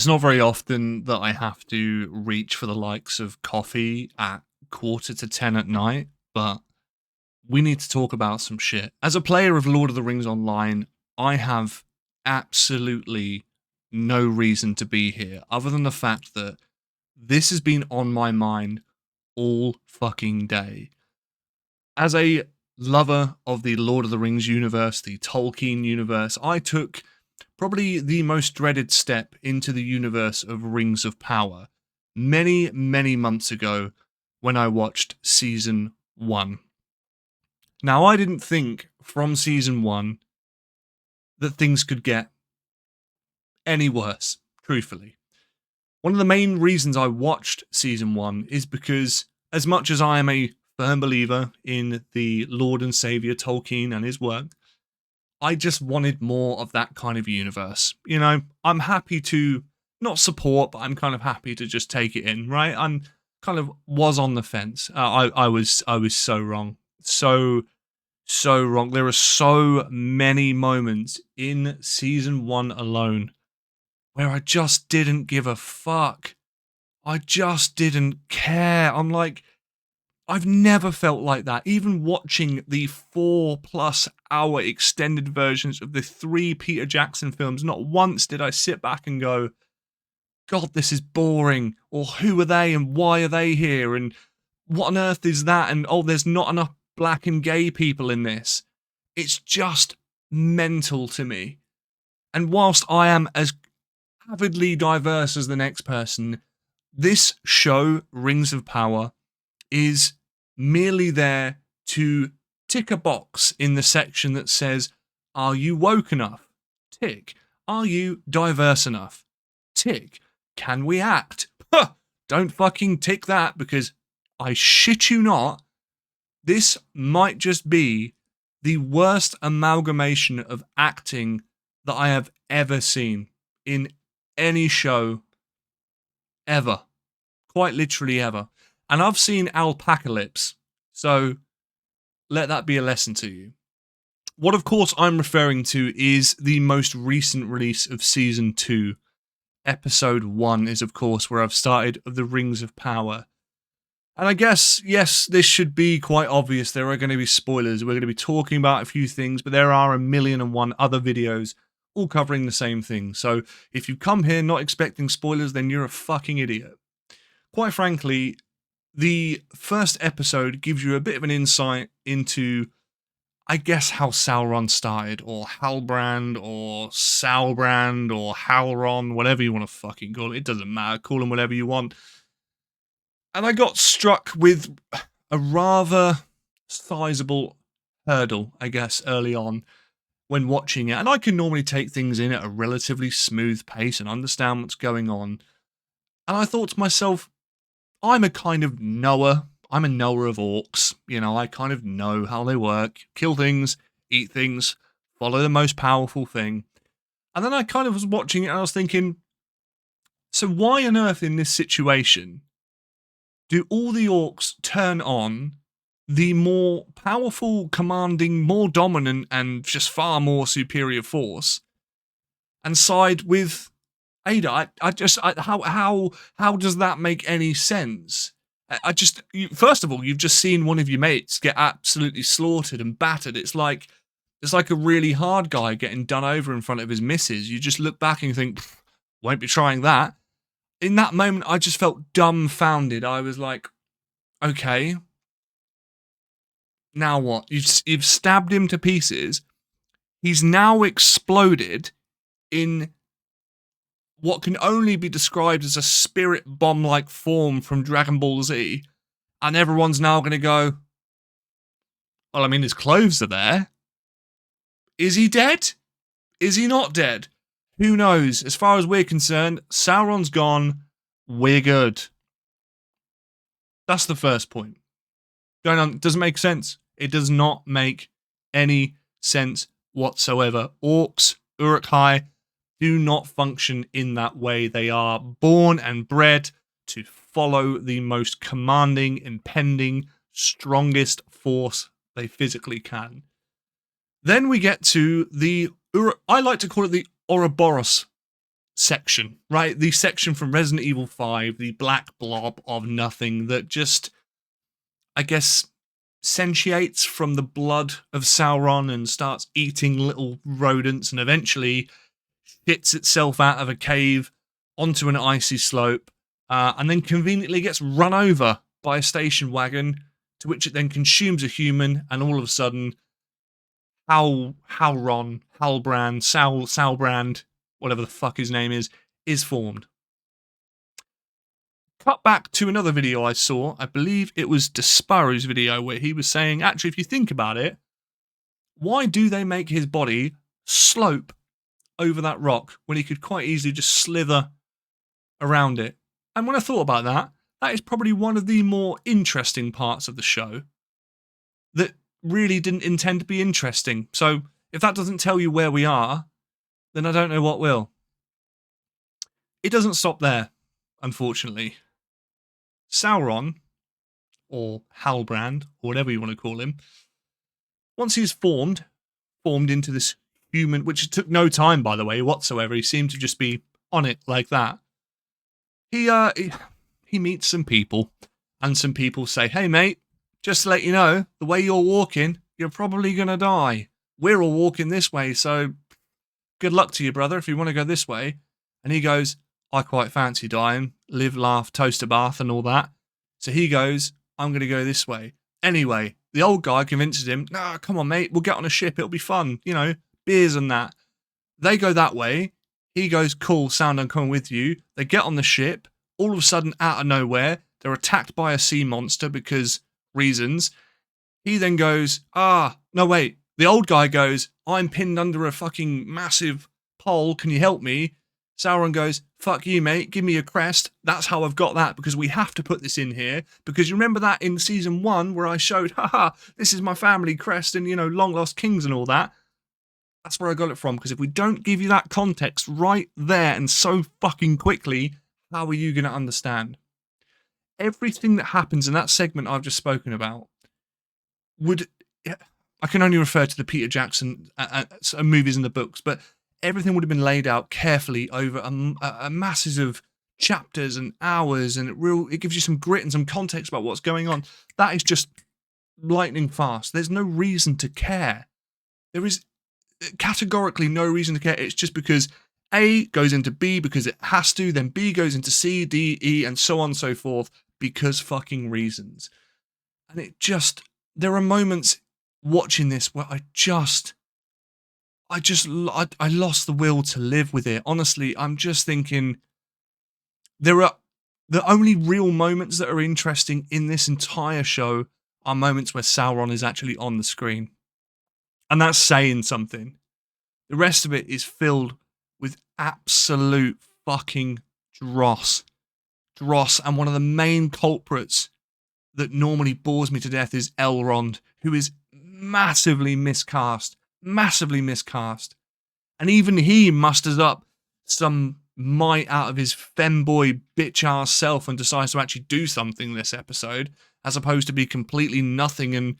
It's not very often that I have to reach for the likes of coffee at 9:45 at night, but we need to talk about some shit. As a player of Lord of the Rings Online, I have absolutely no reason to be here other than the fact that this has been on my mind all fucking day. As a lover of the Lord of the Rings universe, the Tolkien universe, I took probably the most dreaded step into the universe of Rings of Power many, many months ago when I watched season 1. Now, I didn't think from season 1 that things could get any worse, truthfully. One of the main reasons I watched season 1 is because, as much as I am a firm believer in the Lord and Saviour Tolkien and his work, I just wanted more of that kind of universe. You know, I'm happy to not support, but I'm kind of happy to just take it in, right? I'm kind of was on the fence. I was so wrong. So wrong. There are so many moments in season 1 alone where I just didn't give a fuck. I just didn't care. I'm like, I've never felt like that. Even watching the 4+ hour extended versions of the 3 Peter Jackson films, not once did I sit back and go, God, this is boring. Or who are they and why are they here? And what on earth is that? And oh, there's not enough black and gay people in this. It's just mental to me. And whilst I am as avidly diverse as the next person, this show, Rings of Power, is merely there to tick a box in the section that says, are you woke enough? Tick. Are you diverse enough? Tick. Can we act? Huh! Don't fucking tick that, because I shit you not, this might just be the worst amalgamation of acting that I have ever seen in any show ever. Quite literally ever. And I've seen Alpacalypse, so let that be a lesson to you. What, of course, I'm referring to is the most recent release of Season 2. Episode 1 is, of course, where I've started of the Rings of Power. And I guess, yes, this should be quite obvious. There are going to be spoilers. We're going to be talking about a few things, but there are 1,000,001 other videos all covering the same thing. So if you come here not expecting spoilers, then you're a fucking idiot. Quite frankly, the first episode gives you a bit of an insight into, I guess, how Sauron started, or Halbrand, or Salbrand, or Halron, whatever you want to fucking call it. It doesn't matter. Call him whatever you want. And I got struck with a rather sizable hurdle, I guess, early on when watching it. And I can normally take things in at a relatively smooth pace and understand what's going on. And I thought to myself, I'm a kind of knower. I'm a knower of orcs. You know, I kind of know how they work. Kill things, eat things, follow the most powerful thing. And then I kind of was watching it and I was thinking, so why on earth in this situation do all the orcs turn on the more powerful, commanding, more dominant, and just far more superior force and side with Ada? How does that make any sense? First of all, you've just seen one of your mates get absolutely slaughtered and battered. It's like a really hard guy getting done over in front of his missus. You just look back and you think, won't be trying that. In that moment, I just felt dumbfounded. I was like, okay, now what? You've stabbed him to pieces. He's now exploded in what can only be described as a spirit bomb-like form from Dragon Ball Z, and everyone's now going to go, well, I mean, his clothes are there. Is he dead? Is he not dead? Who knows? As far as we're concerned, Sauron's gone. We're good. That's the first point. Going on, doesn't make sense. It does not make any sense whatsoever. Orcs, Uruk-hai, do not function in that way. They are born and bred to follow the most commanding, impending, strongest force they physically can. Then we get to I like to call it the Ouroboros section, right? The section from Resident Evil 5, the black blob of nothing that just, I guess, sentiates from the blood of Sauron and starts eating little rodents and eventually shits itself out of a cave onto an icy slope, and then conveniently gets run over by a station wagon, to which it then consumes a human, and all of a sudden, Halbrand, Salbrand, whatever the fuck his name is formed. Cut back to another video I saw, I believe it was Desparo's video, where he was saying, actually, if you think about it, why do they make his body slope over that rock when he could quite easily just slither around it? And when I thought about that, that is probably one of the more interesting parts of the show that really didn't intend to be interesting. So if that doesn't tell you where we are, then I don't know what will. It doesn't stop there, unfortunately. Sauron, or Halbrand, or whatever you want to call him, once he's formed into this human, which took no time, by the way, whatsoever. He seemed to just be on it like that. He meets some people, and some people say, hey, mate, just to let you know, the way you're walking, you're probably going to die. We're all walking this way, so good luck to you, brother, if you want to go this way. And he goes, I quite fancy dying, live, laugh, toast a bath and all that. So he goes, I'm going to go this way. Anyway, the old guy convinces him, nah, come on, mate, we'll get on a ship, it'll be fun, you know, beers and that. They go that way. He goes, cool, sound, I'm coming with you. They get on the ship. All of a sudden, out of nowhere, they're attacked by a sea monster because reasons. He then goes, no, wait. The old guy goes, I'm pinned under a fucking massive pole, can you help me? Sauron goes, fuck you, mate, give me your crest. That's how I've got that, because we have to put this in here. Because you remember that in season 1 where I showed, haha, this is my family crest and, you know, long lost kings and all that. That's where I got it from, because if we don't give you that context right there and so fucking quickly, how are you going to understand? Everything that happens in that segment I've just spoken about would... I can only refer to the Peter Jackson movies and the books, but everything would have been laid out carefully over a masses of chapters and hours, and it gives you some grit and some context about what's going on. That is just lightning fast. There's no reason to care. There is categorically no reason to care. It's just because A goes into B because it has to, then B goes into C, D, E, and so on and so forth, because fucking reasons. And it just... There are moments watching this where I lost the will to live with it. Honestly, I'm just thinking there are the only real moments that are interesting in this entire show are moments where Sauron is actually on the screen. And that's saying something. The rest of it is filled with absolute fucking dross. And one of the main culprits that normally bores me to death is Elrond, who is massively miscast. And even he musters up some might out of his femboy bitch-ass self and decides to actually do something this episode, as opposed to be completely nothing and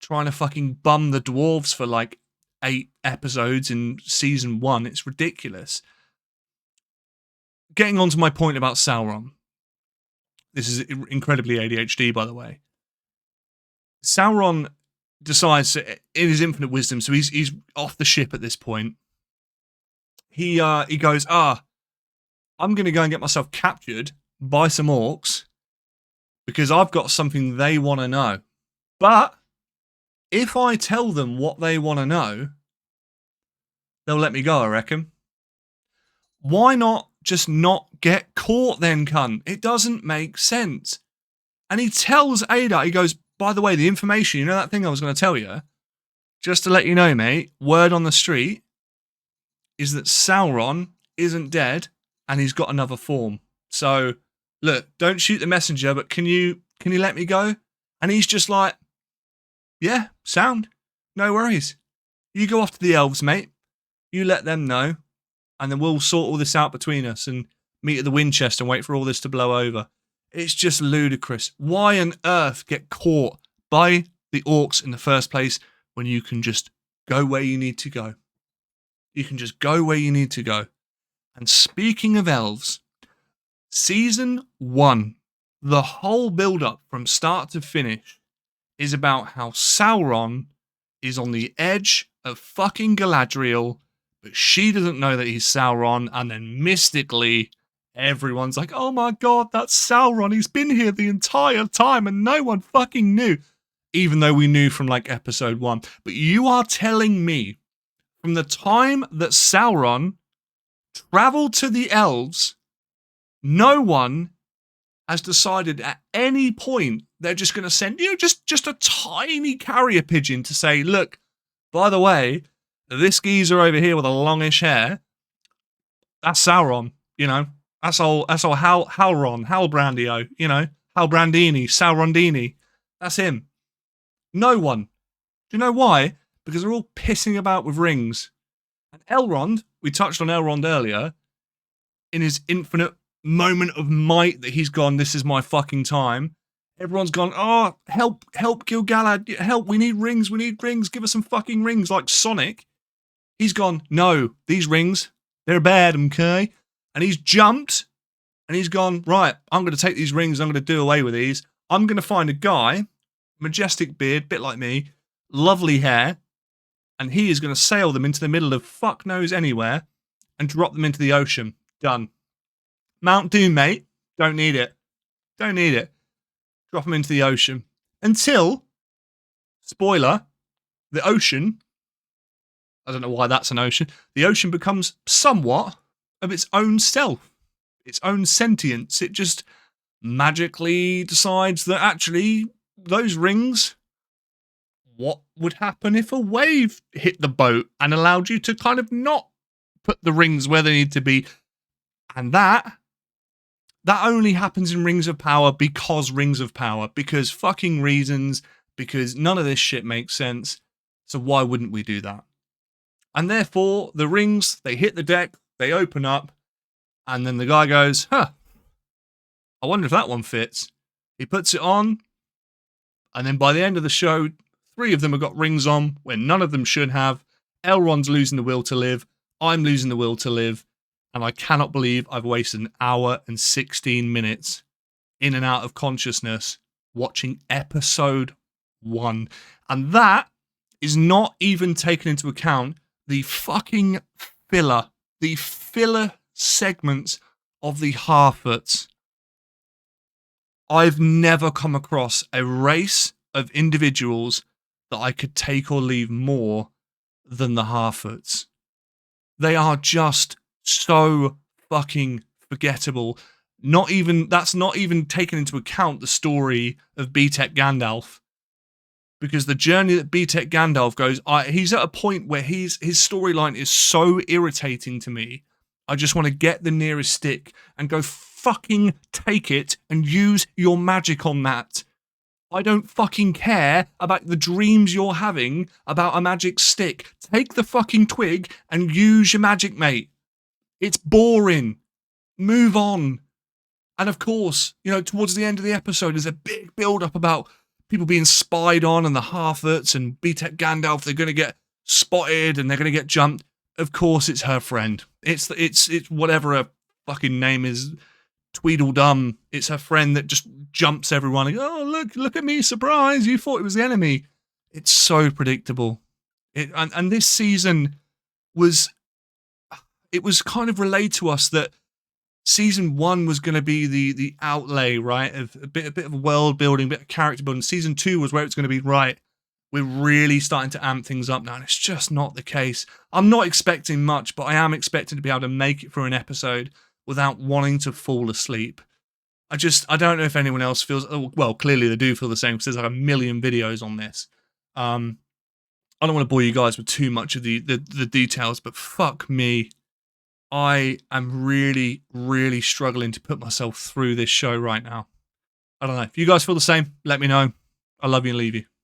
trying to fucking bum the dwarves for like 8 episodes in season 1. It's ridiculous. Getting on to my point about Sauron. This is incredibly ADHD, by the way. Sauron decides, in his infinite wisdom, so he's off the ship at this point. He goes, I'm going to go and get myself captured by some orcs because I've got something they want to know. But if I tell them what they want to know, they'll let me go, I reckon. Why not just not get caught then, cunt? It doesn't make sense. And he tells Ada, he goes, by the way, the information, you know that thing I was going to tell you? Just to let you know, mate, word on the street is that Sauron isn't dead and he's got another form. So, look, don't shoot the messenger, but can you let me go? And he's just like, yeah, sound. No worries. You go off to the elves, mate. You let them know. And then we'll sort all this out between us and meet at the Winchester and wait for all this to blow over. It's just ludicrous. Why on earth get caught by the orcs in the first place when you can just go where you need to go? You can just go where you need to go. And speaking of elves, season 1, the whole build-up from start to finish is about how Sauron is on the edge of fucking Galadriel, but she doesn't know that he's Sauron, and then mystically, everyone's like, oh my god, that's Sauron, he's been here the entire time, and no one fucking knew. Even though we knew from, like, episode 1. But you are telling me, from the time that Sauron traveled to the elves, no one has decided at any point they're just going to send, just a tiny carrier pigeon to say, look, by the way, this geezer over here with a longish hair, that's Sauron, That's all Halbrandio, Halbrandini, Saurondini. That's him. No one. Do you know why? Because they're all pissing about with rings. And Elrond, we touched on Elrond earlier, in his infinite moment of might that he's gone, this is my fucking time. Everyone's gone, oh, help Gil-galad, help, we need rings, give us some fucking rings, like Sonic. He's gone, no, these rings, they're bad, okay? And he's jumped, and he's gone, right, I'm going to take these rings, I'm going to do away with these. I'm going to find a guy, majestic beard, bit like me, lovely hair, and he is going to sail them into the middle of fuck knows anywhere and drop them into the ocean. Done. Mount Doom, mate. Don't need it. Don't need it. Drop them into the ocean. Until, spoiler, the ocean, I don't know why that's an ocean, the ocean becomes somewhat of its own self, its own sentience. It just magically decides that actually those rings, what would happen if a wave hit the boat and allowed you to kind of not put the rings where they need to be? And that only happens in Rings of Power because Rings of Power, because fucking reasons, because none of this shit makes sense. So why wouldn't we do that? And therefore, the rings, they hit the deck, they open up, and then the guy goes, I wonder if that one fits. He puts it on, and then by the end of the show, 3 of them have got rings on where none of them should have. Elrond's losing the will to live. I'm losing the will to live. And I cannot believe I've wasted an hour and 16 minutes in and out of consciousness watching episode 1. And that is not even taken into account the fucking filler, the filler segments of the Harfoots. I've never come across a race of individuals that I could take or leave more than the Harfoots. They are just so fucking forgettable. That's not even taken into account the story of BTEC Gandalf. Because the journey that BTEC Gandalf goes, he's at a point where his storyline is so irritating to me. I just want to get the nearest stick and go fucking take it and use your magic on that. I don't fucking care about the dreams you're having about a magic stick. Take the fucking twig and use your magic, mate. It's boring. Move on. And of course, towards the end of the episode, there's a big build-up about people being spied on and the Harfoots and BTEC Gandalf, they're going to get spotted and they're going to get jumped. Of course, it's her friend. It's whatever her fucking name is, Tweedledum. It's her friend that just jumps everyone. And, oh, look at me, surprise! You thought it was the enemy. It's so predictable. And this season was kind of relayed to us that season 1 was going to be the outlay, right, of a bit of world building, a bit of character building. Season 2 was where it's going to be, right, we're really starting to amp things up now, and it's just not the case. I'm not expecting much, but I am expecting to be able to make it through an episode without wanting to fall asleep. I don't know if anyone else feels, well, clearly they do feel the same, because there's like a million videos on this. I don't want to bore you guys with too much of the details, but fuck me. I am really, really struggling to put myself through this show right now. I don't know. If you guys feel the same, let me know. I love you and leave you.